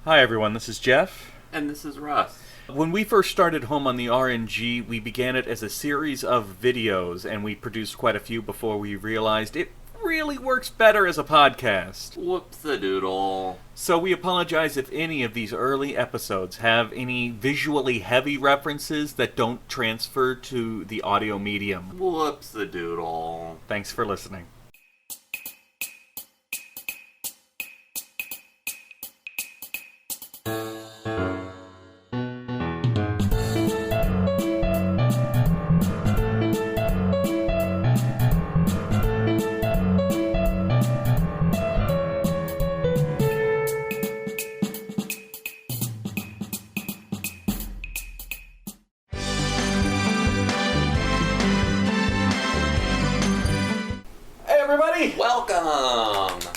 Hi everyone, this is Jeff. And this is Russ. When we first started Home on the RNG, we began it as a series of videos, and we produced quite a few before we realized it really works better as a podcast. Whoops-a-doodle. So we apologize if any of these early episodes have any visually heavy references that don't transfer to the audio medium. Whoops-a-doodle. Thanks for listening.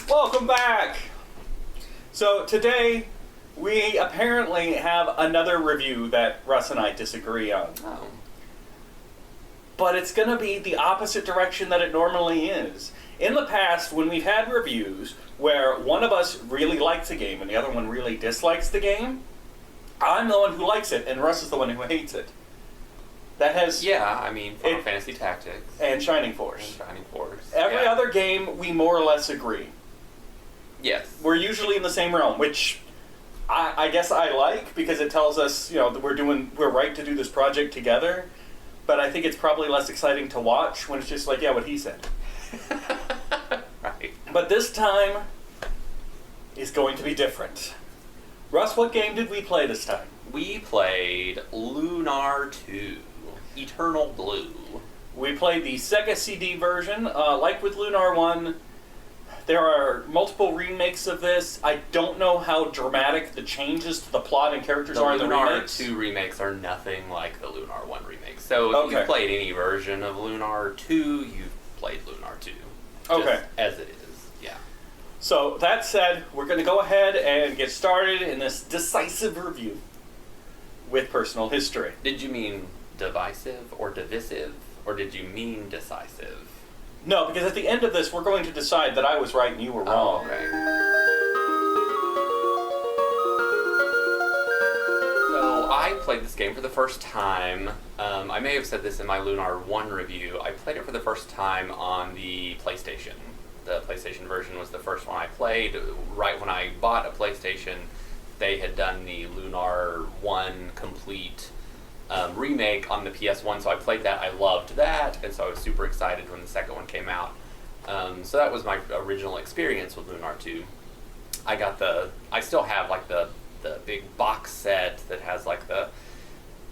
Welcome back! So today, we apparently have another review that Russ and I disagree on. Oh. But it's going to be the opposite direction that it normally is. In the past, when we've had reviews where one of us really likes a game and the other one really dislikes the game, I'm the one who likes it and Russ is the one who hates it. That has... Yeah, I mean, Final Fantasy Tactics. And Shining Force. Every other game, we more or less agree. Yes. We're usually in the same realm, which I guess I like, because it tells us, that we're right to do this project together. But I think it's probably less exciting to watch when it's just like, yeah, what he said. Right. But this time is going to be different. Russ, what game did we play this time? We played Lunar 2, Eternal Blue. We played the Sega CD version. Like with Lunar 1, there are multiple remakes of this. I don't know how dramatic the changes to the plot and characters are in the remakes. The Lunar 2 remakes are nothing like the Lunar 1 remakes. So if you've played any version of Lunar 2, you've played Lunar 2. Okay. As it is, yeah. So, that said, we're going to go ahead and get started in this decisive review with personal history. Did you mean divisive or divisive, or did you mean decisive? No, because at the end of this, we're going to decide that I was right and you were wrong. Oh, okay. So, I played this game for the first time. I may have said this in my Lunar 1 review. I played it for the first time on the PlayStation. The PlayStation version was the first one I played. Right when I bought a PlayStation, they had done the Lunar 1 complete remake on the PS1, so I played that. I loved that, and so I was super excited when the second one came out. So that was my original experience with Lunar 2. I still have like the big box set that has like the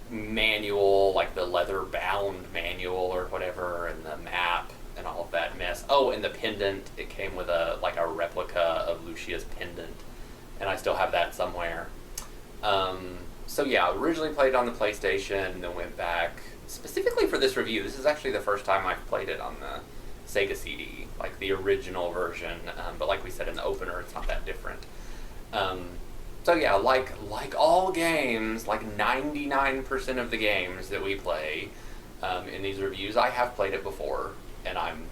manual, like the leather-bound manual or whatever, and the map and all of that mess. Oh, and the pendant. It came with a replica of Lucia's pendant, and I still have that somewhere. So yeah, I originally played it on the PlayStation, then went back specifically for this review. This is actually the first time I've played it on the Sega CD, like the original version. But like we said in the opener, it's not that different. So yeah, like all games, like 99% of the games that we play in these reviews, I have played it before, and I'm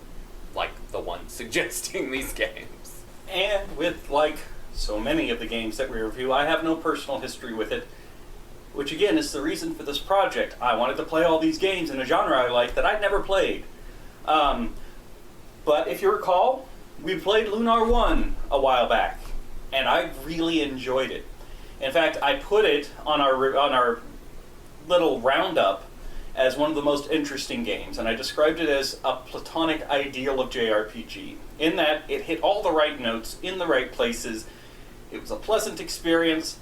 like the one suggesting these games. And with like so many of the games that we review, I have no personal history with it, which again is the reason for this project. I wanted to play all these games in a genre I like that I'd never played. But if you recall, we played Lunar 1 a while back, and I really enjoyed it. In fact, I put it on our little roundup as one of the most interesting games, and I described it as a platonic ideal of JRPG, in that it hit all the right notes in the right places. It was a pleasant experience.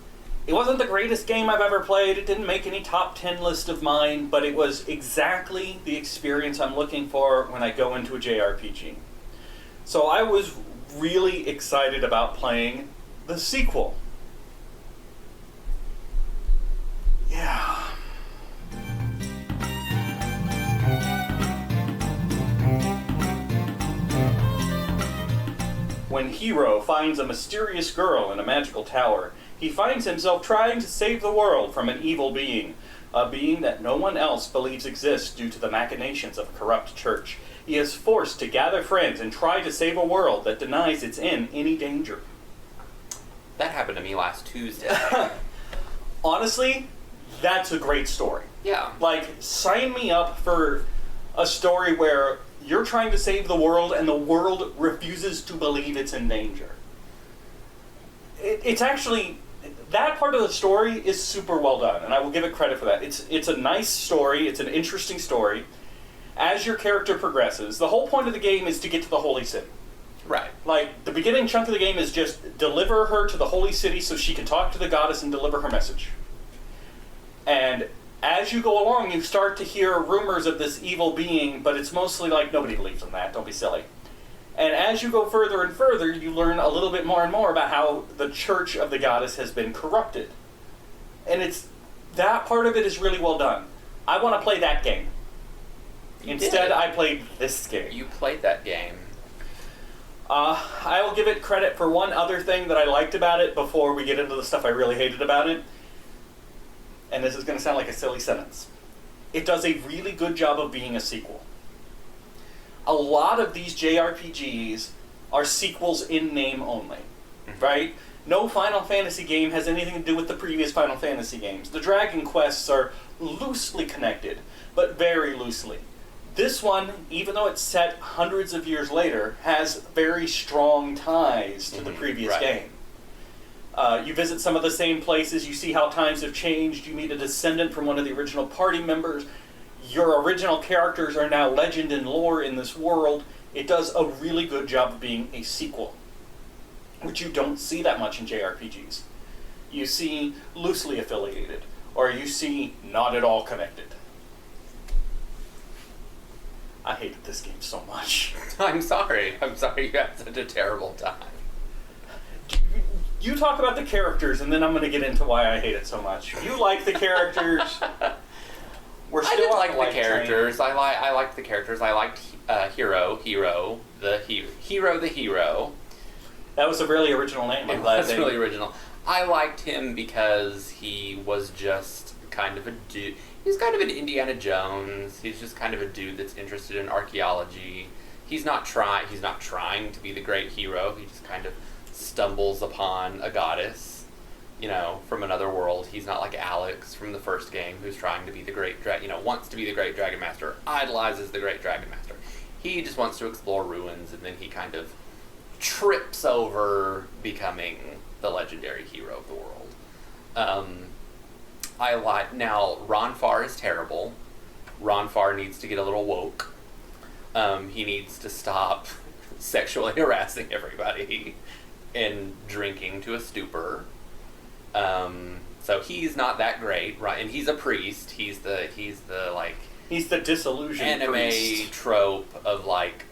It wasn't the greatest game I've ever played. It didn't make any top 10 list of mine, but it was exactly the experience I'm looking for when I go into a JRPG. So I was really excited about playing the sequel. Yeah. When Hiro finds a mysterious girl in a magical tower, he finds himself trying to save the world from an evil being, a being that no one else believes exists due to the machinations of a corrupt church. He is forced to gather friends and try to save a world that denies its in any danger. That happened to me last Tuesday. Honestly, that's a great story. Yeah. Like, sign me up for a story where you're trying to save the world and the world refuses to believe it's in danger. It's actually, that part of the story is super well done, and I will give it credit for that. It's a nice story, it's an interesting story. As your character progresses, the whole point of the game is to get to the Holy City. Right. Like, the beginning chunk of the game is just deliver her to the Holy City so she can talk to the goddess and deliver her message. And as you go along, you start to hear rumors of this evil being, but it's mostly like, nobody believes in that, don't be silly. And as you go further and further, you learn a little bit more and more about how the church of the goddess has been corrupted. And that part of it is really well done. I want to play that game. Instead, I played this game. You played that game. I will give it credit for one other thing that I liked about it before we get into the stuff I really hated about it. And this is going to sound like a silly sentence. It does a really good job of being a sequel. A lot of these JRPGs are sequels in name only, right? No Final Fantasy game has anything to do with the previous Final Fantasy games. The Dragon Quests are loosely connected, but very loosely. This one, even though it's set hundreds of years later, has very strong ties to the previous game. You visit some of the same places, you see how times have changed, you meet a descendant from one of the original party members. Your original characters are now legend and lore in this world. It does a really good job of being a sequel, which you don't see that much in JRPGs. You see loosely affiliated, or you see not at all connected. I hated this game so much. I'm sorry you had such a terrible time. You talk about the characters, and then I'm going to get into why I hate it so much. You like the characters. We're still I did on like the characters. train. I liked the characters. I liked Hiro the hero. That was a really original name. I'm glad That's really original. I liked him because he was just kind of a dude. He's kind of an Indiana Jones. He's just kind of a dude that's interested in archaeology. He's not trying to be the great hero. He just kind of stumbles upon a goddess, from another world. He's not like Alex from the first game, who's trying to be the great wants to be the great Dragon Master, idolizes the great Dragon Master. He just wants to explore ruins, and then he kind of trips over becoming the legendary hero of the world. Now, Ron Farr is terrible. Ron Farr needs to get a little woke. He needs to stop sexually harassing everybody and drinking to a stupor. So he's not that great, right? And he's a priest. He's the disillusioned anime priest. trope of like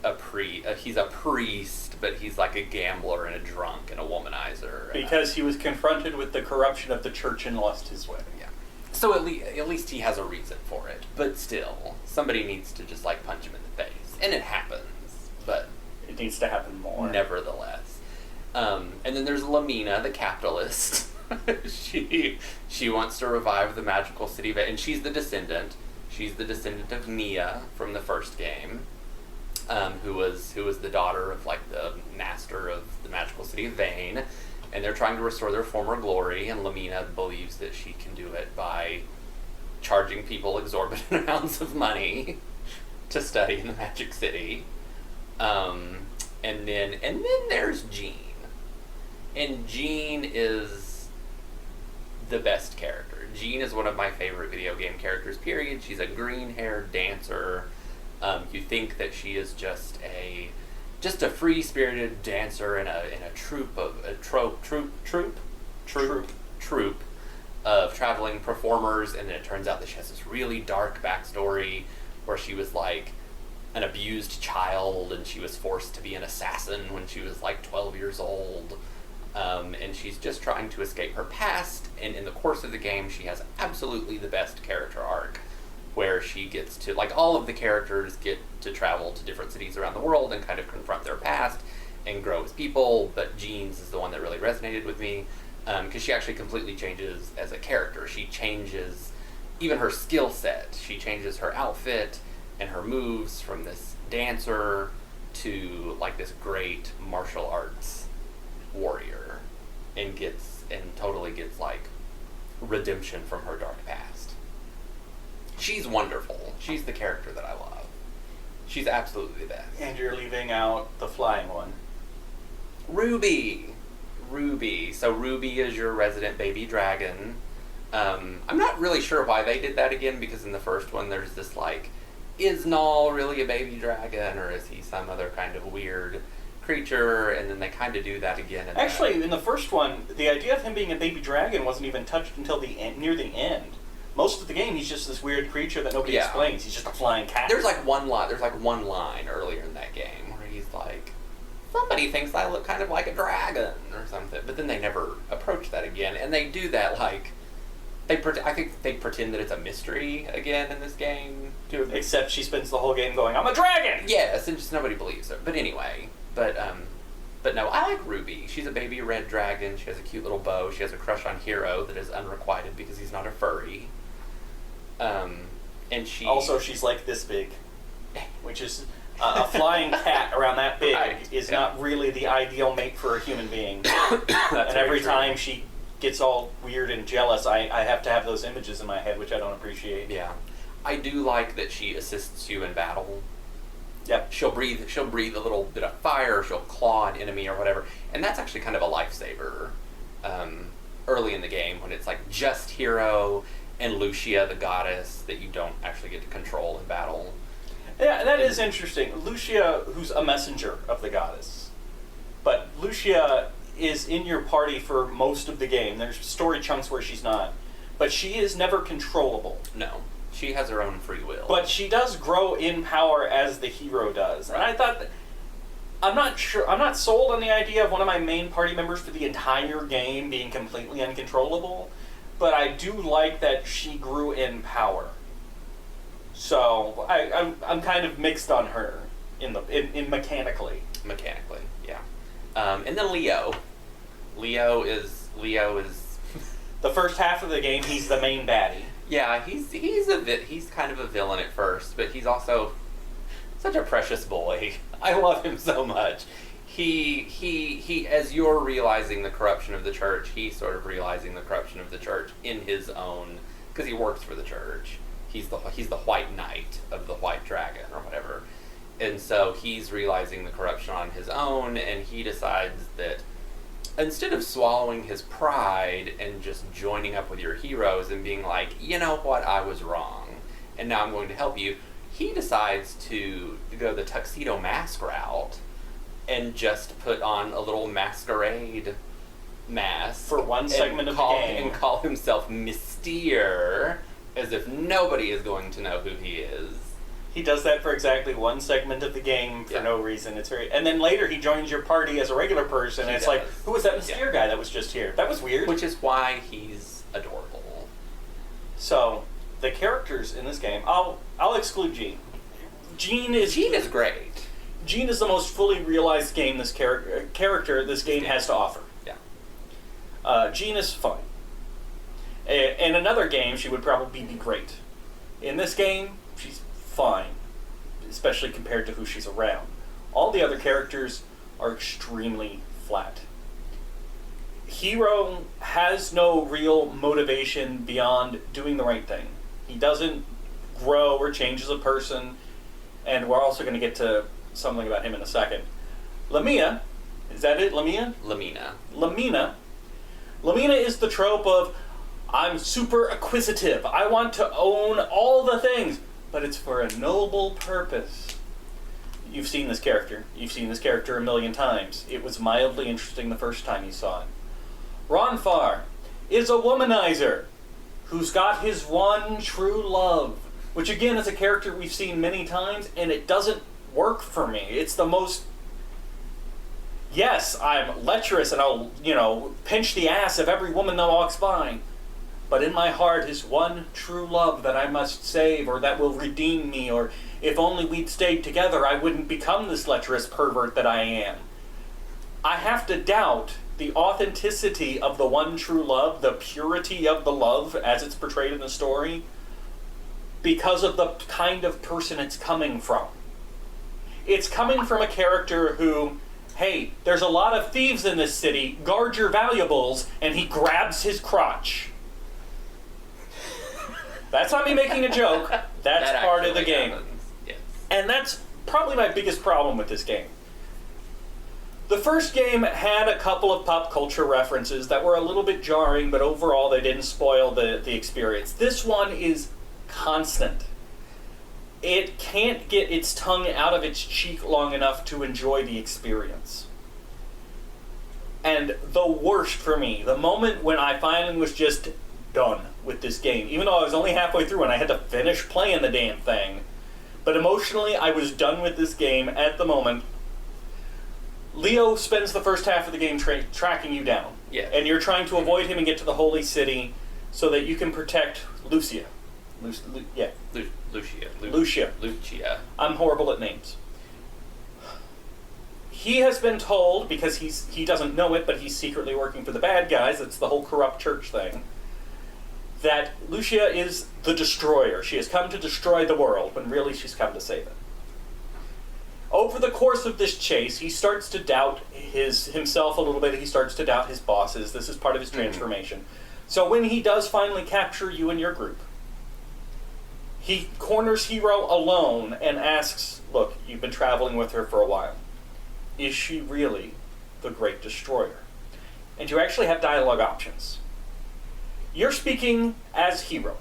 he's a priest, but he's like a gambler and a drunk and a womanizer. Because he was confronted with the corruption of the church and lost his way. Yeah. So at least he has a reason for it. But still, somebody needs to just like punch him in the face, and it happens. But it needs to happen more. Nevertheless. And then there's Lamina, the capitalist. She wants to revive the magical city of it, and she's the descendant. She's the descendant of Nia from the first game, who was the daughter of like the master of the magical city of Vane, and they're trying to restore their former glory. And Lamina believes that she can do it by charging people exorbitant amounts of money to study in the Magic City. And then there's Jean. And Jean is the best character. Jean is one of my favorite video game characters, period. She's a green-haired dancer. You think that she is just a free-spirited dancer in a troupe of traveling performers, and then it turns out that she has this really dark backstory where she was like an abused child, and she was forced to be an assassin when she was like 12 years old. And she's just trying to escape her past, and in the course of the game, she has absolutely the best character arc, where she gets to, like, all of the characters get to travel to different cities around the world and kind of confront their past and grow as people, but Jean's is the one that really resonated with me, because she actually completely changes as a character. She changes even her skill set. She changes her outfit and her moves from this dancer to, like, this great martial arts warrior. and totally gets like redemption from her dark past. She's wonderful. She's the character that I love. She's absolutely the best. And you're leaving out the flying one. Ruby. So Ruby is your resident baby dragon. I'm not really sure why they did that again, because in the first one there's this like, is Null really a baby dragon, or is he some other kind of weird creature? And then they kind of do that again. Actually, in the first one, the idea of him being a baby dragon wasn't even touched until near the end. Most of the game, he's just this weird creature that nobody explains. He's just a flying cat. There's like one line earlier in that game where he's like, somebody thinks I look kind of like a dragon or something. But then they never approach that again, and they do that like I think they pretend that it's a mystery again in this game. Except she spends the whole game going, "I'm a dragon!" Yes, and just nobody believes her. But anyway, but no, I like Ruby. She's a baby red dragon. She has a cute little bow. She has a crush on Hiro that is unrequited because he's not a furry. And she's like this big, which is a flying cat around that big is not really the ideal mate for a human being. And every time she gets all weird and jealous, I have to have those images in my head, which I don't appreciate. Yeah, I do like that she assists you in battle. Yep. She'll breathe a little bit of fire. She'll claw an enemy or whatever, and that's actually kind of a lifesaver. Early in the game, when it's like just Hiro and Lucia, the goddess, that you don't actually get to control in battle. Yeah, that is interesting. Lucia, who's a messenger of the goddess, but Lucia is in your party for most of the game. There's story chunks where she's not, but she is never controllable. No, she has her own free will. But she does grow in power as the hero does. Right. And I thought, I'm not sold on the idea of one of my main party members for the entire game being completely uncontrollable, but I do like that she grew in power. So I'm kind of mixed on her in mechanically. Mechanically, yeah. And then Leo. Leo is the first half of the game. He's the main baddie. Yeah, he's kind of a villain at first, but he's also such a precious boy. I love him so much. He as you're realizing the corruption of the church, he's sort of realizing the corruption of the church in his own, because he works for the church. He's the White Knight of the White Dragon or whatever. And so he's realizing the corruption on his own, and he decides that instead of swallowing his pride and just joining up with your heroes and being like, you know what, I was wrong, and now I'm going to help you, he decides to go the tuxedo mask route and just put on a little masquerade mask for one segment of the game and call himself Mystere, as if nobody is going to know who he is. He does that for exactly one segment of the game for no reason. It's very, and then later he joins your party as a regular person, and it's like, who was that Mystere guy that was just here? That was weird. Which is why he's adorable. So the characters in this game, I'll exclude Jean. Jean is great. Jean is the most fully realized game this character this game has to offer. Yeah. Jean is fun. In another game, she would probably be great. In this game, she's fine, especially compared to who she's around. All the other characters are extremely flat. Hiro has no real motivation beyond doing the right thing. He doesn't grow or change as a person, and we're also going to get to something about him in a second. Lamia, is that it? Lamina is the trope of, I'm super acquisitive. I want to own all the things, but it's for a noble purpose. You've seen this character. You've seen this character a million times. It was mildly interesting the first time you saw it. Ronfar is a womanizer who's got his one true love, which again is a character we've seen many times, and it doesn't work for me. It's the most... Yes, I'm lecherous and I'll, pinch the ass of every woman that walks by. But in my heart is one true love that I must save, or that will redeem me, or if only we'd stayed together, I wouldn't become this lecherous pervert that I am. I have to doubt the authenticity of the one true love, the purity of the love as it's portrayed in the story, because of the kind of person it's coming from. It's coming from a character who hey, there's a lot of thieves in this city, guard your valuables, and he grabs his crotch. That's not me making a joke. That's That part of the actually game. happens. Yes. And that's probably my biggest problem with this game. The first game had a couple of pop culture references that were a little bit jarring, but overall they didn't spoil the experience. This one is constant. It can't get its tongue out of its cheek long enough to enjoy the experience. And the worst for me, the moment when I finally was just done with this game, even though I was only halfway through and I had to finish playing the damn thing, but emotionally I was done with this game at the moment. Leo spends the first half of the game tracking you down. Yes. And you're trying to avoid him and get to the holy city so that you can protect Lucia. Lucia. I'm horrible at names. He has been told, because he doesn't know it, but he's secretly working for the bad guys, it's the whole corrupt church thing, that Lucia is the destroyer. She has come to destroy the world, when really she's come to save it. Over the course of this chase, he starts to doubt himself a little bit. He starts to doubt his bosses. This is part of his transformation. So when he does finally capture you and your group, he corners Hiro alone and asks, look, you've been traveling with her for a while. Is she really the great destroyer? And you actually have dialogue options. You're speaking as Hiro.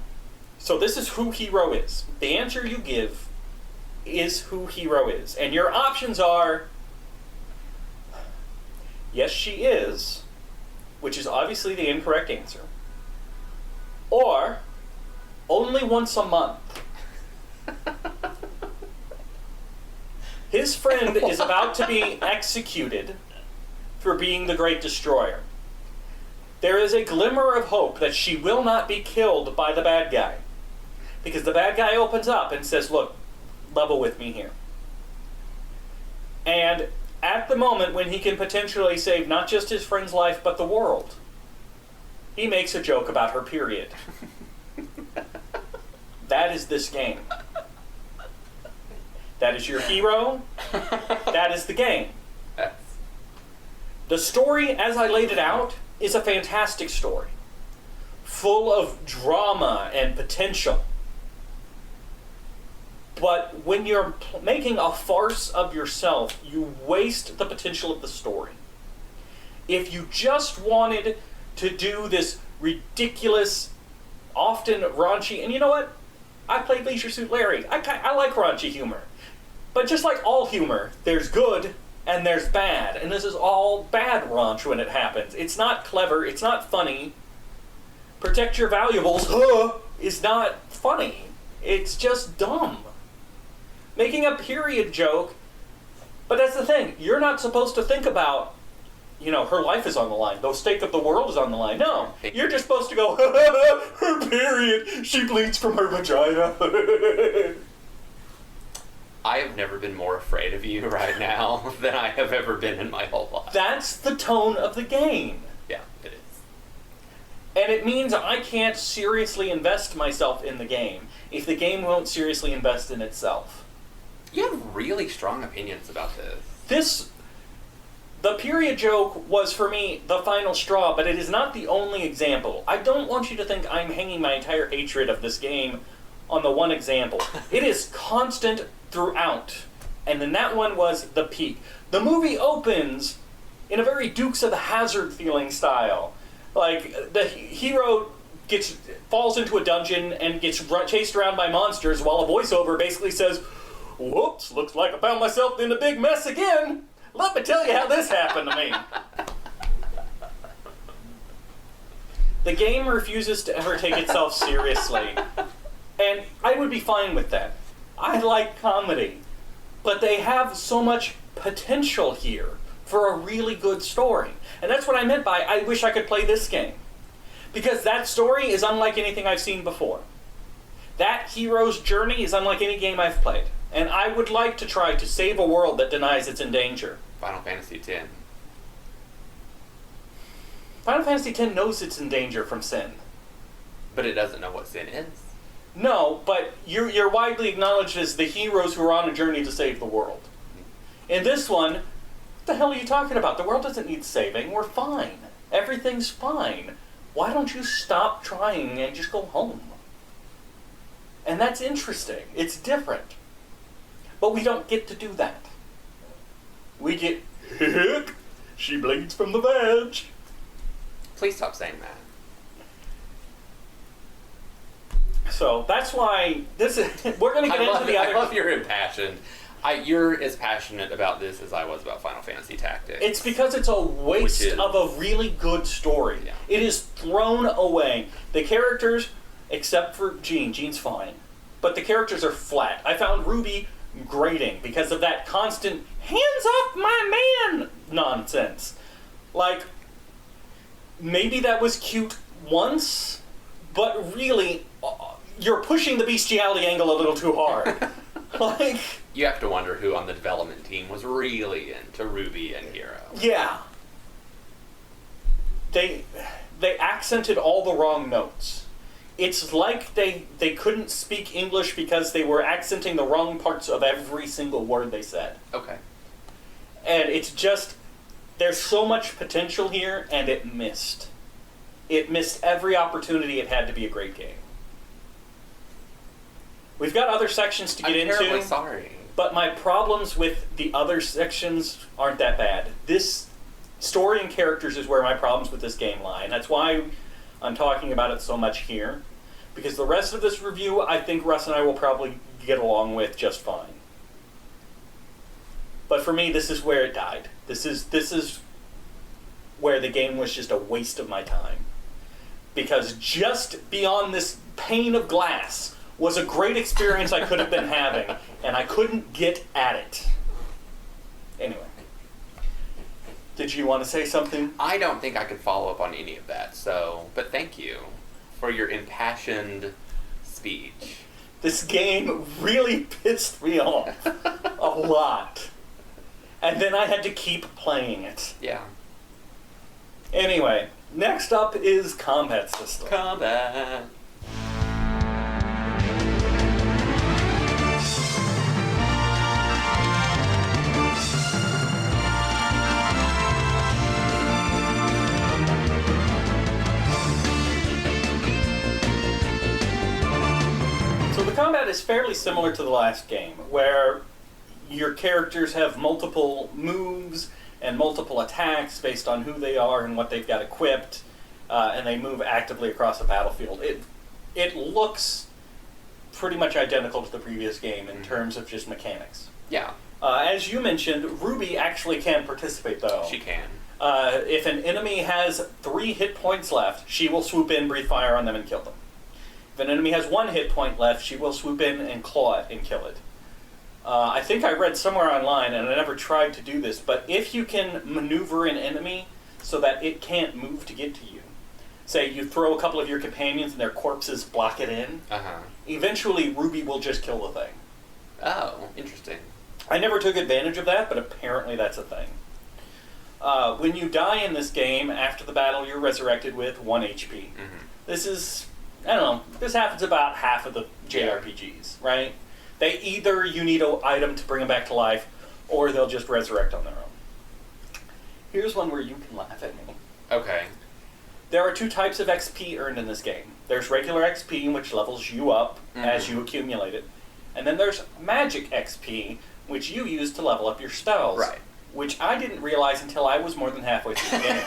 So this is who Hiro is. The answer you give is who Hiro is. And your options are, yes, she is, which is obviously the incorrect answer, or only once a month. His friend is about to be executed for being the great destroyer. There is a glimmer of hope that she will not be killed by the bad guy, because the bad guy opens up and says, look, level with me here. And at the moment when he can potentially save not just his friend's life, but the world, he makes a joke about her period. That is this game. That is your hero. That is the game. The story, as I laid it out, is a fantastic story, full of drama and potential. But when you're making a farce of yourself, you waste the potential of the story. If you just wanted to do this ridiculous, often raunchy, and you know what? I played Leisure Suit Larry. I like raunchy humor. But just like all humor, there's good and there's bad. And this is all bad raunch when it happens. It's not clever. It's not funny. Protect your valuables is not funny. It's just dumb. Making a period joke, but that's the thing. You're not supposed to think about, her life is on the line. The stake of the world is on the line. No. You're just supposed to go, her period. She bleeds from her vagina. I have never been more afraid of you right now than I have ever been in my whole life. That's the tone of the game. Yeah, it is. And it means I can't seriously invest myself in the game if the game won't seriously invest in itself. You have really strong opinions about this. The period joke was, for me, the final straw, but it is not the only example. I don't want you to think I'm hanging my entire hatred of this game on the one example. It is constant throughout. And then that one was the peak. The movie opens in a very Dukes of the Hazzard feeling style. Like, the hero falls into a dungeon and gets chased around by monsters while a voiceover basically says, whoops, looks like I found myself in a big mess again. Let me tell you how this happened to me. The game refuses to ever take itself seriously. And I would be fine with that. I like comedy. But they have so much potential here for a really good story. And that's what I meant by, I wish I could play this game. Because that story is unlike anything I've seen before. That hero's journey is unlike any game I've played. And I would like to try to save a world that denies it's in danger. Final Fantasy X. Final Fantasy X knows it's in danger from sin. But it doesn't know what sin is. No, but you're widely acknowledged as the heroes who are on a journey to save the world. In this one, What the hell are you talking about? The world doesn't need saving. We're fine. Everything's fine. Why don't you stop trying and just go home? And that's interesting. It's different. But we don't get to do that. We get, heck, she bleeds from the veg. Please stop saying that. So that's why this is. We're going to get into the other. I love you're impassioned. You're as passionate about this as I was about Final Fantasy Tactics. It's because it's a waste of a really good story. Yeah. It is thrown away. The characters, except for Jean, Jean's fine, but the characters are flat. I found Ruby grating because of that constant hands off my man nonsense. Like, maybe that was cute once, but really, you're pushing the bestiality angle a little too hard. Like, you have to wonder who on the development team was really into Ruby and Hiro. Yeah. They accented all the wrong notes. It's like they couldn't speak English because they were accenting the wrong parts of every single word they said. Okay. And it's just, there's so much potential here, and it missed. It missed every opportunity it had to be a great game. We've got other sections to get into. I'm terribly sorry. But my problems with the other sections aren't that bad. This story and characters is where my problems with this game lie. And that's why I'm talking about it so much here. Because the rest of this review, I think Russ and I will probably get along with just fine. But for me, this is where it died. This is where the game was just a waste of my time. Because just beyond this pane of glass was a great experience I could have been having, and I couldn't get at it. Anyway. Did you want to say something? I don't think I could follow up on any of that, but thank you for your impassioned speech. This game really pissed me off a lot. And then I had to keep playing it. Yeah. Anyway, next up is combat system. Combat. Combat is fairly similar to the last game, where your characters have multiple moves and multiple attacks based on who they are and what they've got equipped, and they move actively across the battlefield. It looks pretty much identical to the previous game in terms of just mechanics. Yeah. As you mentioned, Ruby actually can participate, though. She can. If an enemy has 3 hit points left, she will swoop in, breathe fire on them, and kill them. If an enemy has 1 hit point left, she will swoop in and claw it and kill it. I think I read somewhere online, and I never tried to do this, but if you can maneuver an enemy so that it can't move to get to you, say you throw a couple of your companions and their corpses block it in, eventually Ruby will just kill the thing. Oh, interesting. I never took advantage of that, but apparently that's a thing. When you die in this game, after the battle, you're resurrected with 1 HP. Mm-hmm. This is, I don't know, this happens about half of the JRPGs, right? They either you need an item to bring them back to life, or they'll just resurrect on their own. Here's one where you can laugh at me. Okay. There are 2 types of XP earned in this game. There's regular XP, which levels you up as you accumulate it. And then there's magic XP, which you use to level up your spells. Right. Which I didn't realize until I was more than halfway through the game.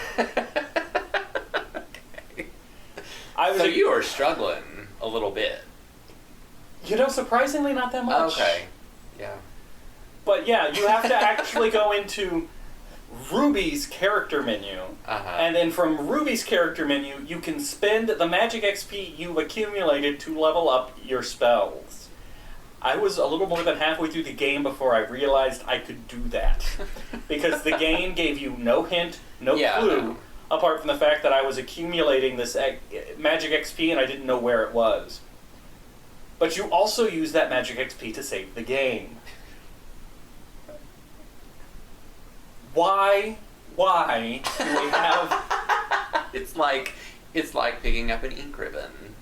Okay. So you were struggling a little bit. You know, surprisingly not that much. Okay. Yeah. But yeah, you have to actually go into Ruby's character menu. And then from Ruby's character menu, you can spend the magic XP you've accumulated to level up your spells. I was a little more than halfway through the game before I realized I could do that. Because the game gave you no hint, no clue, apart from the fact that I was accumulating this magic XP and I didn't know where it was. But you also use that magic XP to save the game. Why do we have... It's like picking up an ink ribbon.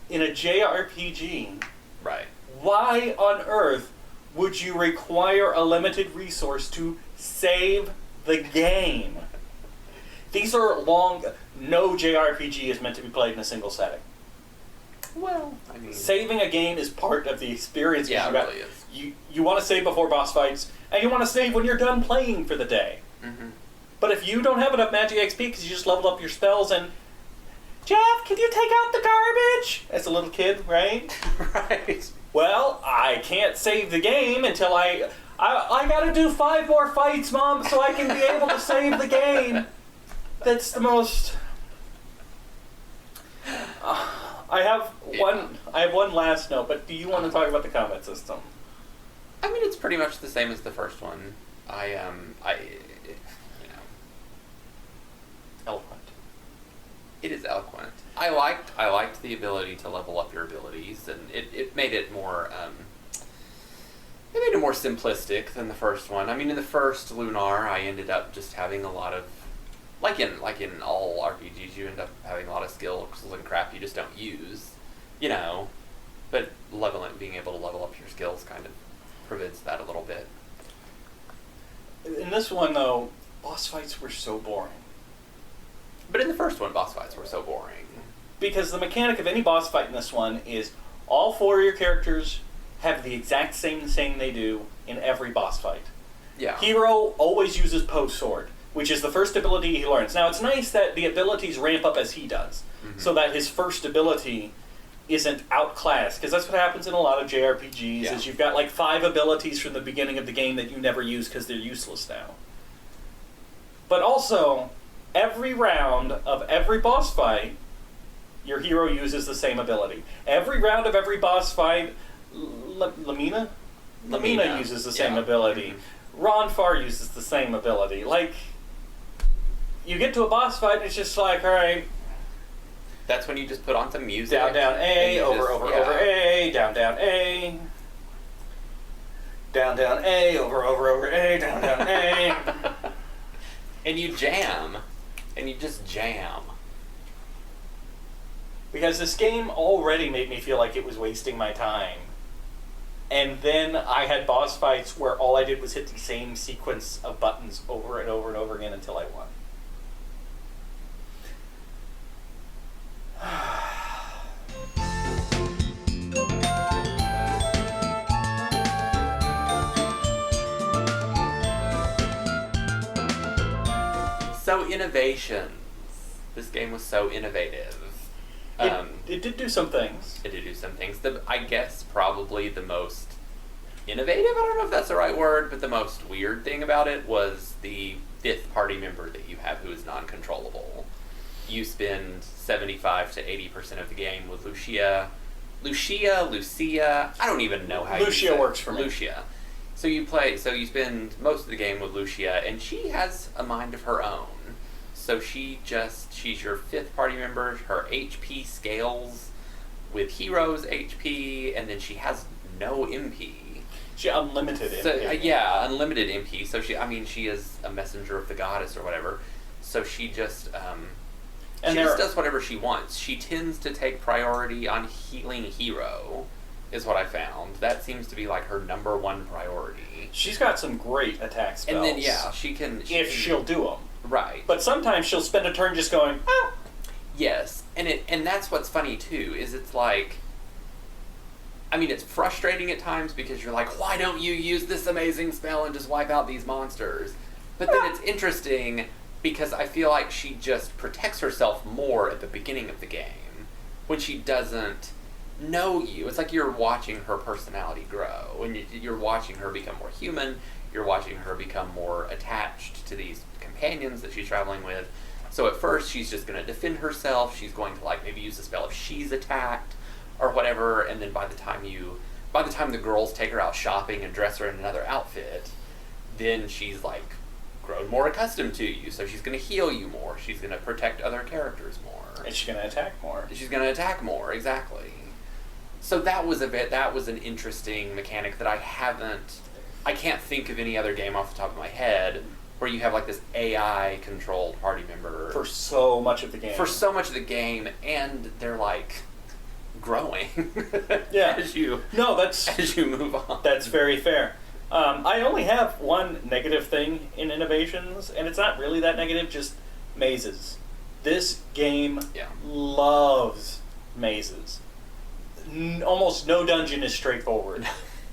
In a JRPG... Right. Why on earth would you require a limited resource to save the game? These are long... No JRPG is meant to be played in a single setting. Well, I mean... Saving a game is part of the experience. Yeah, it really is. You want to save before boss fights, and you want to save when you're done playing for the day. Mm-hmm. But if you don't have enough magic XP because you just leveled up your spells and... Jeff, can you take out the garbage? As a little kid, right? Right. Well, I can't save the game until I gotta do 5 more fights, Mom, so I can be able to save the game. That's the most... I have one last note, but do you want to talk about the combat system? I mean, it's pretty much the same as the first one. Eloquent. It is eloquent. I liked the ability to level up your abilities, and it made it more simplistic than the first one. I mean, in the first Lunar, I ended up just having a lot of, like in all RPGs, you end up having a lot of skills and crap you just don't use, But being able to level up your skills kind of prevents that a little bit. In this one, though, boss fights were so boring. But in the first one, boss fights were so boring. Because the mechanic of any boss fight in this one is all 4 of your characters have the exact same thing they do in every boss fight. Yeah. Hiro always uses Poe Sword, which is the first ability he learns. Now, it's nice that the abilities ramp up as he does, so that his first ability isn't outclassed, because that's what happens in a lot of JRPGs, is you've got like 5 abilities from the beginning of the game that you never use because they're useless now. But also, every round of every boss fight, your hero uses the same ability. Every round of every boss fight, Lamina uses the same ability. Ronfar uses the same ability. Like, you get to a boss fight and it's just like, alright. That's when you just put on some music. Down, A, over A, down, A. Down, A, over A, down, A. And you jam. And you just jam. Because this game already made me feel like it was wasting my time. And then I had boss fights where all I did was hit the same sequence of buttons over and over and over again until I won. So innovations. This game was so innovative. It did do some things. It did do some things. I guess probably the most innovative, I don't know if that's the right word, but the most weird thing about it was the 5th party member that you have who is non-controllable. You spend 75 to 80% of the game with Lucia, I don't even know how Lucia you say works for me. Lucia. So you spend most of the game with Lucia, and she has a mind of her own. So she's your 5th party member. Her HP scales with Hiro's HP, and then she has no MP. She unlimited MP. Unlimited MP. So she is a messenger of the goddess or whatever. So she just does whatever she wants. She tends to take priority on healing Hiro, is what I found. That seems to be like her number 1 priority. She's got some great attack spells. And then she can she'll do them. Right. But sometimes she'll spend a turn just going, oh. Yes, and that's what's funny too, is it's like, I mean, it's frustrating at times because you're like, why don't you use this amazing spell and just wipe out these monsters? But then it's interesting because I feel like she just protects herself more at the beginning of the game when she doesn't know you. It's like you're watching her personality grow, and you're watching her become more human, you're watching her become more attached to these companions that she's traveling with. So at first she's just going to defend herself, she's going to like maybe use the spell if she's attacked or whatever, and then by the time the girls take her out shopping and dress her in another outfit, then she's like grown more accustomed to you, so she's going to heal you more, she's going to protect other characters more. And she's going to attack more. Exactly. So that was an interesting mechanic that I can't think of any other game off the top of my head where you have like this AI controlled party member for so much of the game. And they're like growing. Yeah. as you as you move on. That's very fair. I only have one negative thing in Innovations, and it's not really that negative, just mazes. This game loves mazes. Almost no dungeon is straightforward.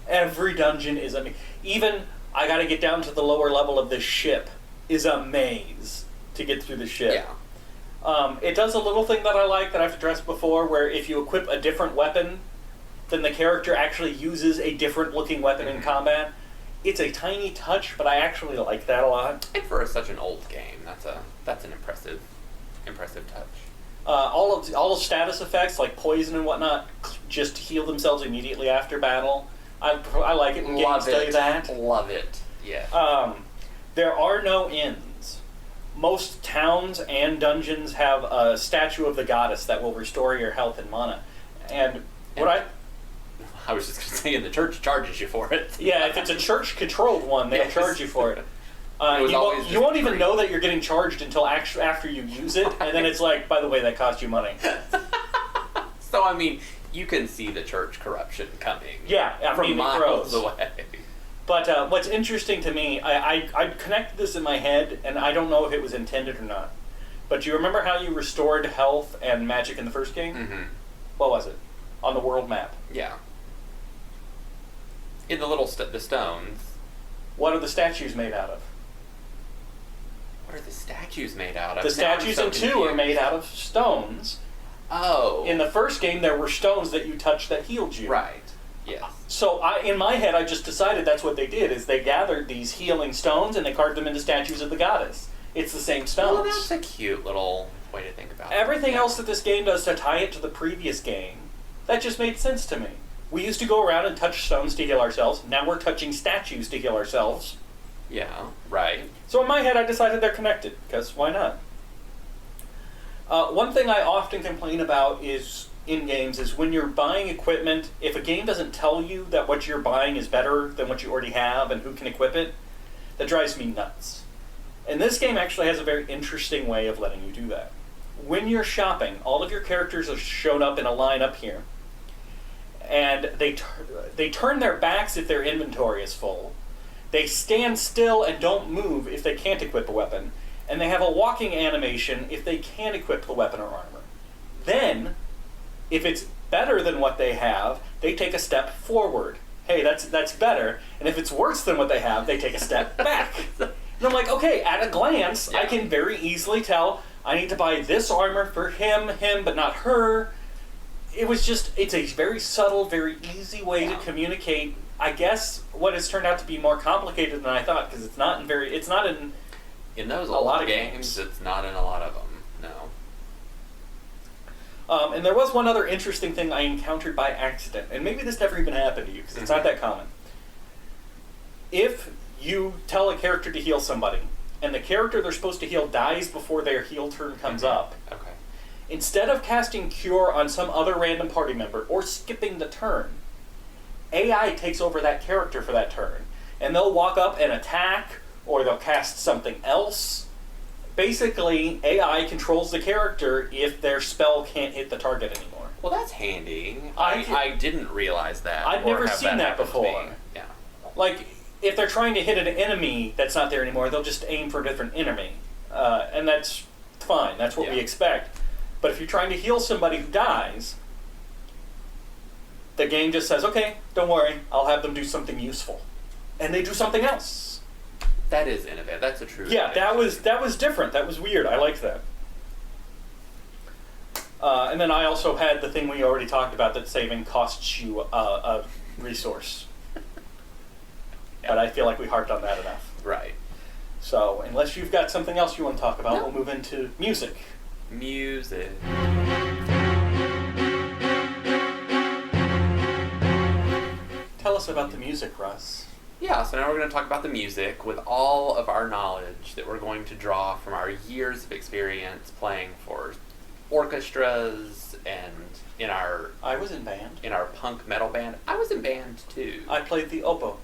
Every dungeon is even I got to get down to the lower level of this ship is a maze to get through the ship. Yeah. It does a little thing that I like that I've addressed before, where if you equip a different weapon, then the character actually uses a different looking weapon in combat. It's a tiny touch, but I actually like that a lot. And for such an old game, that's an impressive touch. All the status effects like poison and whatnot just heal themselves immediately after battle. I like it when games do that. Love it. Yeah. There are no inns. Most towns and dungeons have a statue of the goddess that will restore your health and mana. And I was just going to say, and the church charges you for it. Yeah, if it's a church-controlled one, they'll charge you for it. You won't even know that you're getting charged until after you use it, and then it's like, by the way, that cost you money. So, I mean, you can see the church corruption coming. Yeah, from miles away. But what's interesting to me, I connected this in my head, and I don't know if it was intended or not. But do you remember how you restored health and magic in the first game? Mm-hmm. What was it? On the world map. Yeah. In the little the stones. What are the statues made out of? What are the statues made out of? The statues in 2 are made out of stones. Oh. In the first game, there were stones that you touched that healed you. Right. Yes. So in my head, I just decided that's what they did, is they gathered these healing stones and they carved them into statues of the goddess. It's the same stones. Well, that's a cute little way to think about it. Everything else that this game does to tie it to the previous game, that just made sense to me. We used to go around and touch stones to heal ourselves. Now we're touching statues to heal ourselves. Yeah, right. So in my head, I decided they're connected, because why not? One thing I often complain about in games is when you're buying equipment, if a game doesn't tell you that what you're buying is better than what you already have and who can equip it, that drives me nuts. And this game actually has a very interesting way of letting you do that. When you're shopping, all of your characters are shown up in a line up here, and they turn their backs if their inventory is full. They stand still and don't move if they can't equip a weapon, and they have a walking animation if they can equip the weapon or armor. Then, if it's better than what they have, they take a step forward. Hey, that's better. And if it's worse than what they have, they take a step back. And I'm like, okay, at a glance, I can very easily tell I need to buy this armor for him, but not her. It's a very subtle, very easy way to communicate, I guess, what has turned out to be more complicated than I thought, because it's not in those a lot of games. It's not in a lot of them, no. And there was one other interesting thing I encountered by accident, and maybe this never even happened to you, because it's not that common. If you tell a character to heal somebody, and the character they're supposed to heal dies before their heal turn comes up, instead of casting Cure on some other random party member, or skipping the turn, AI takes over that character for that turn. And they'll walk up and attack, or they'll cast something else. Basically, AI controls the character if their spell can't hit the target anymore. Well, that's handy. I didn't realize that. I've never seen that before. Yeah. Like, if they're trying to hit an enemy that's not there anymore, they'll just aim for a different enemy. And that's fine. That's what we expect. But if you're trying to heal somebody who dies, the game just says, okay, don't worry, I'll have them do something useful. And they do something else. That is innovative. That's a true innovation. That was different. That was weird. I liked that. And then I also had the thing we already talked about, that saving costs you a resource. But I feel like we harped on that enough. Right. So, unless you've got something else you want to talk about, we'll move into music. Music. Tell us about the music, Russ. Yeah, so now we're going to talk about the music with all of our knowledge that we're going to draw from our years of experience playing for orchestras and in our... I was in band. In our punk metal band. I was in band, too. I played the oboe.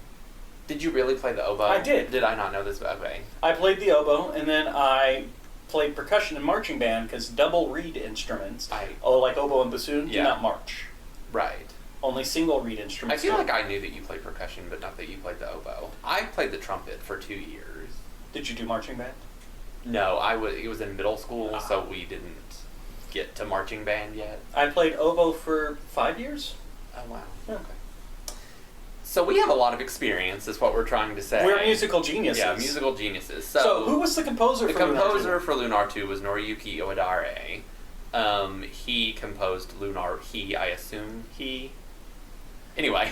Did you really play the oboe? I did. Did I not know this? Okay. I played the oboe, and then I played percussion in marching band, because double reed instruments, like oboe and bassoon, do not march. Right. Only single reed I instruments. feel like I knew that you played percussion, but not that you played the oboe. I played the trumpet for 2 years. Did you do marching band? No, it was in middle school, so we didn't get to marching band yet. I played oboe for 5 years. Oh, wow. Yeah. Okay. So we have a lot of experience, is what we're trying to say. We're musical geniuses. Yeah, musical geniuses. So who was the composer the for Lunar 2? composer for Lunar 2 was Noriyuki Iwadare. He composed Lunar. I assume he. Anyway,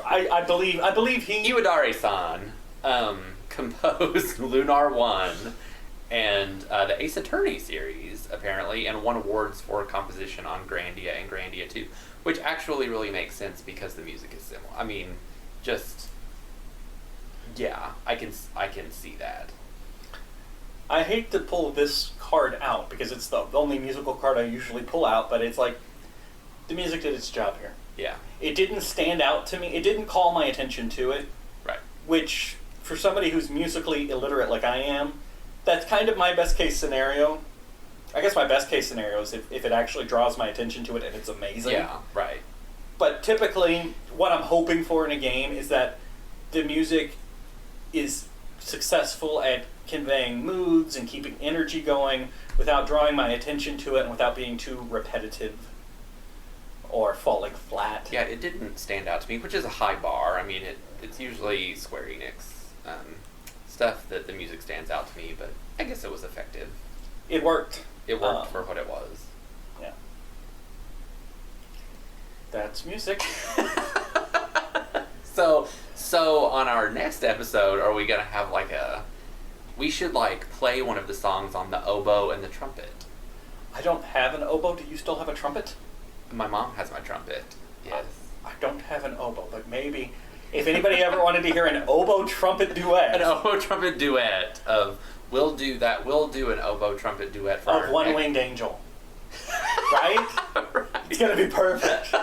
I believe he. Iwadare-san composed Lunar 1 and the Ace Attorney series, apparently, and won awards for composition on Grandia and Grandia 2, which actually really makes sense because the music is similar. I mean, just yeah, I can see that. I hate to pull this card out because it's the only musical card I usually pull out, but it's like the music did its job here. Yeah. It didn't stand out to me. It didn't call my attention to it. Right. Which, for somebody who's musically illiterate like I am, that's kind of my best case scenario. I guess my best case scenario is if it actually draws my attention to it and it's amazing. Yeah, right. But typically, what I'm hoping for in a game is that the music is successful at conveying moods and keeping energy going without drawing my attention to it and without being too repetitive or falling flat. Yeah, it didn't stand out to me, which is a high bar. I mean, it's usually Square Enix stuff that the music stands out to me, but I guess it was effective. It worked. It worked for what it was. Yeah. That's music. So on our next episode, are we gonna have we should play one of the songs on the oboe and the trumpet. I don't have an oboe. Do you still have a trumpet? My mom has my trumpet. Yes. I don't have an oboe, but maybe if anybody ever wanted to hear an oboe trumpet duet. An oboe trumpet duet of we'll do an oboe trumpet duet for of One Winged Angel. Right? Right. It's gonna be perfect.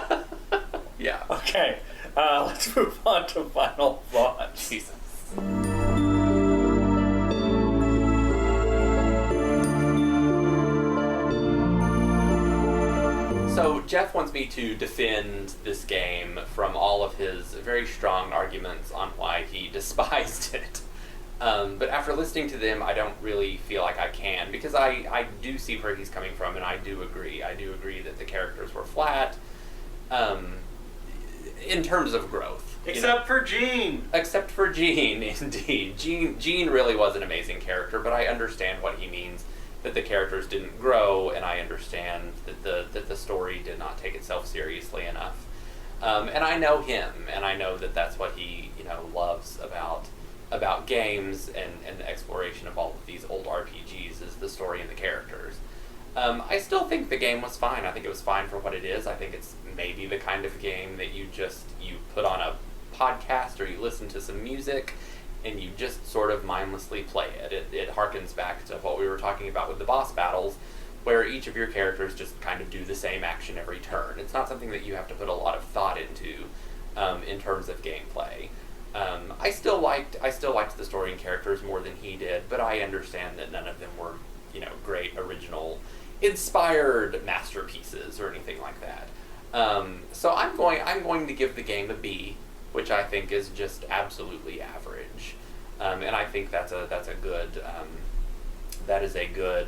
Yeah. Okay. Let's move on to final thoughts. Jesus. So Jeff wants me to defend this game from all of his very strong arguments on why he despised it. But after listening to them, I don't really feel like I can, because I do see where he's coming from, and I do agree. I do agree that the characters were flat in terms of growth. Except for Jean. Except for Jean, indeed. Jean really was an amazing character, but I understand what he means, that the characters didn't grow, and I understand that the story did not take itself seriously enough. And I know him, and I know that that's what he loves about games and the exploration of all of these old RPGs is the story and the characters. I still think the game was fine. I think it was fine for what it is. I think it's maybe the kind of game that you put on a podcast or you listen to some music and you just sort of mindlessly play it. It harkens back to what we were talking about with the boss battles, where each of your characters just kind of do the same action every turn. It's not something that you have to put a lot of thought into in terms of gameplay. I still liked the story and characters more than he did, but I understand that none of them were, great original, inspired masterpieces or anything like that. So I'm going to give the game a B, which I think is just absolutely average, and I think that is a good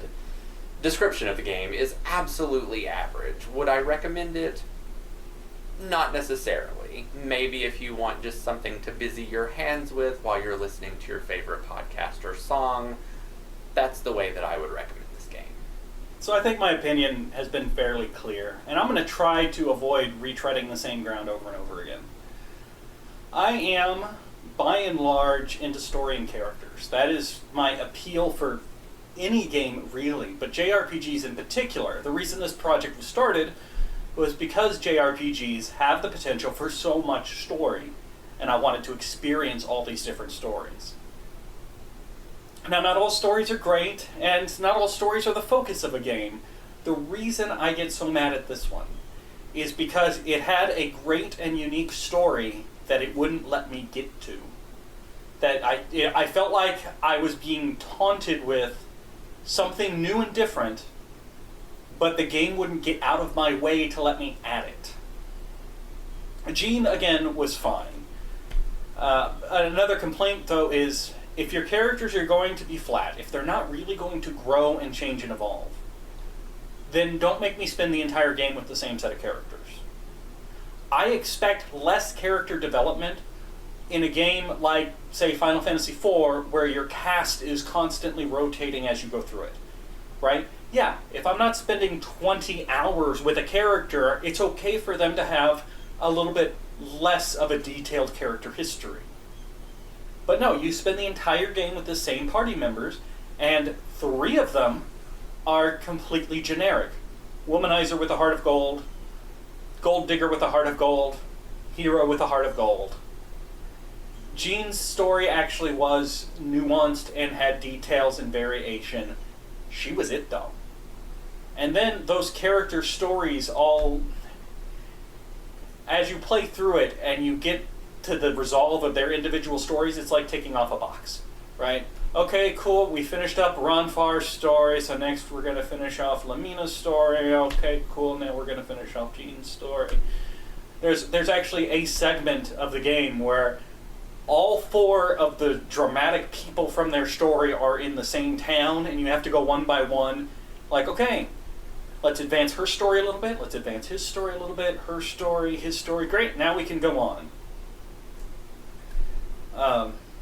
description of the game. Is absolutely average. Would I recommend it? Not necessarily. Maybe if you want just something to busy your hands with while you're listening to your favorite podcast or song, that's the way that I would recommend this game. So I think my opinion has been fairly clear, and I'm going to try to avoid retreading the same ground over and over again. I am, by and large, into story and characters. That is my appeal for any game, really, but JRPGs in particular. The reason this project was started was because JRPGs have the potential for so much story, and I wanted to experience all these different stories. Now, not all stories are great, and not all stories are the focus of a game. The reason I get so mad at this one is because it had a great and unique story that it wouldn't let me get to. That I felt like I was being taunted with something new and different, but the game wouldn't get out of my way to let me add it. Jean, again, was fine. Another complaint, though, is if your characters are going to be flat, if they're not really going to grow and change and evolve, then don't make me spend the entire game with the same set of characters. I expect less character development in a game like, say, Final Fantasy IV, where your cast is constantly rotating as you go through it, right? Yeah, if I'm not spending 20 hours with a character, it's okay for them to have a little bit less of a detailed character history. But no, you spend the entire game with the same party members, and 3 of them are completely generic. Womanizer with a heart of gold, Gold Digger with a heart of gold, Hero with a heart of gold. Jean's story actually was nuanced and had details and variation. She was it, though. And then those character stories all... As you play through it and you get to the resolve of their individual stories, it's like ticking off a box, right? Okay, cool, we finished up Ronfar's story, so next we're going to finish off Lamina's story. Okay, cool, now we're going to finish off Jean's story. There's actually a segment of the game where all 4 of the dramatic people from their story are in the same town, and you have to go one by one. Like, okay, let's advance her story a little bit, let's advance his story a little bit, her story, his story. Great, now we can go on.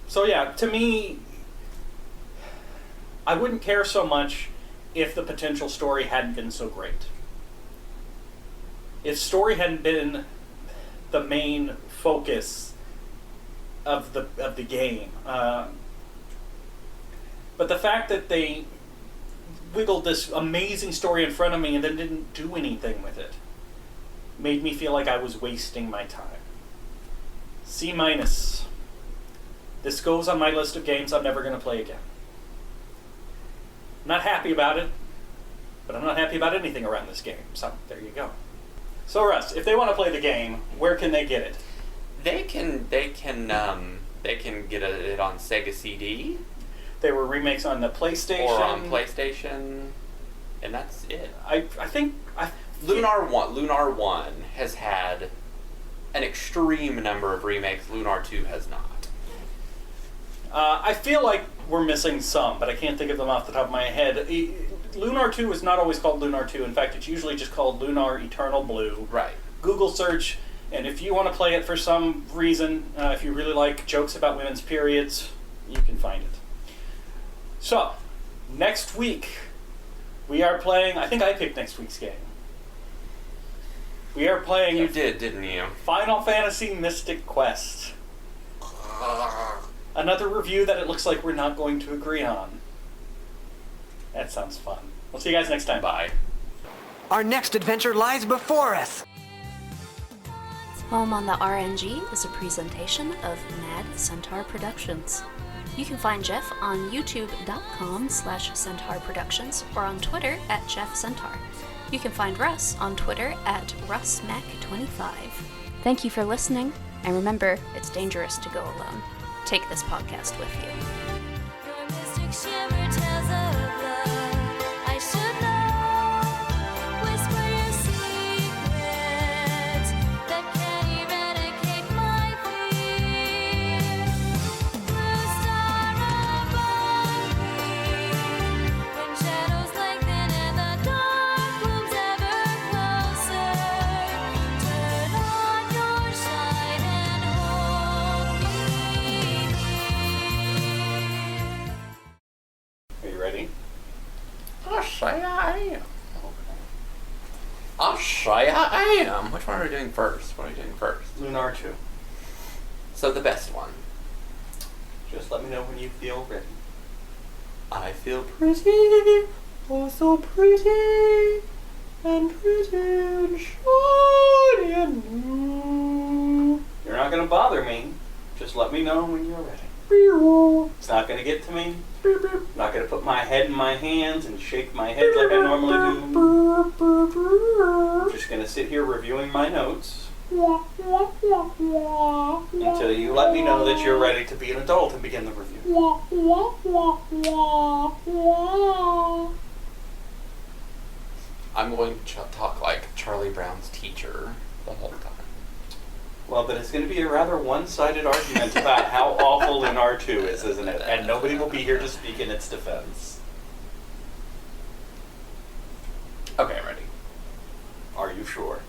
So yeah, to me, I wouldn't care so much if the potential story hadn't been so great. If story hadn't been the main focus of the game. But the fact that they wiggled this amazing story in front of me and then didn't do anything with it made me feel like I was wasting my time. C-. This goes on my list of games I'm never going to play again. I'm not happy about it, but I'm not happy about anything around this game, so there you go. So Russ, if they want to play the game, where can they get it? They can get it on Sega CD. There were remakes on the PlayStation. Or on PlayStation, and that's it. I think Lunar 1 has had an extreme number of remakes. Lunar 2 has not. I feel like we're missing some, but I can't think of them off the top of my head. Lunar 2 is not always called Lunar 2. In fact, it's usually just called Lunar Eternal Blue. Right. Google search, and if you want to play it for some reason, if you really like jokes about women's periods, you can find it. So, next week, we are playing... I think I picked next week's game. We are playing... You did, didn't you? Final Fantasy Mystic Quest. Another review that it looks like we're not going to agree on. That sounds fun. We'll see you guys next time. Bye. Our next adventure lies before us. Home on the RNG is a presentation of Mad Centaur Productions. You can find Jeff on youtube.com/Centaur Productions or on Twitter @JeffCentaur. You can find Russ on Twitter @RussMac25. Thank you for listening, and remember, it's dangerous to go alone. Take this podcast with you. Your mystic shimmer tells of love. I should know. Whisper your secrets that can eradicate my fear. Blue star above me. When shadows lengthen and the dark looms ever closer, turn on your shine and hold me near. Are you ready? I'll say I am. I'll say I am. Which one are we doing first? What are we doing first? Lunar 2. So the best one. Just let me know when you feel ready. I feel pretty, oh so pretty, and shiny and new. You're not going to bother me. Just let me know when you're ready. It's not going to get to me. I'm not going to put my head in my hands and shake my head like I normally do. I'm just going to sit here reviewing my notes until you let me know that you're ready to be an adult and begin the review. I'm going to talk like Charlie Brown's teacher the whole time. Well, then it's going to be a rather one-sided argument about how awful Lunar 2 is, isn't it? And nobody will be here to speak in its defense. Okay, I'm ready. Are you sure?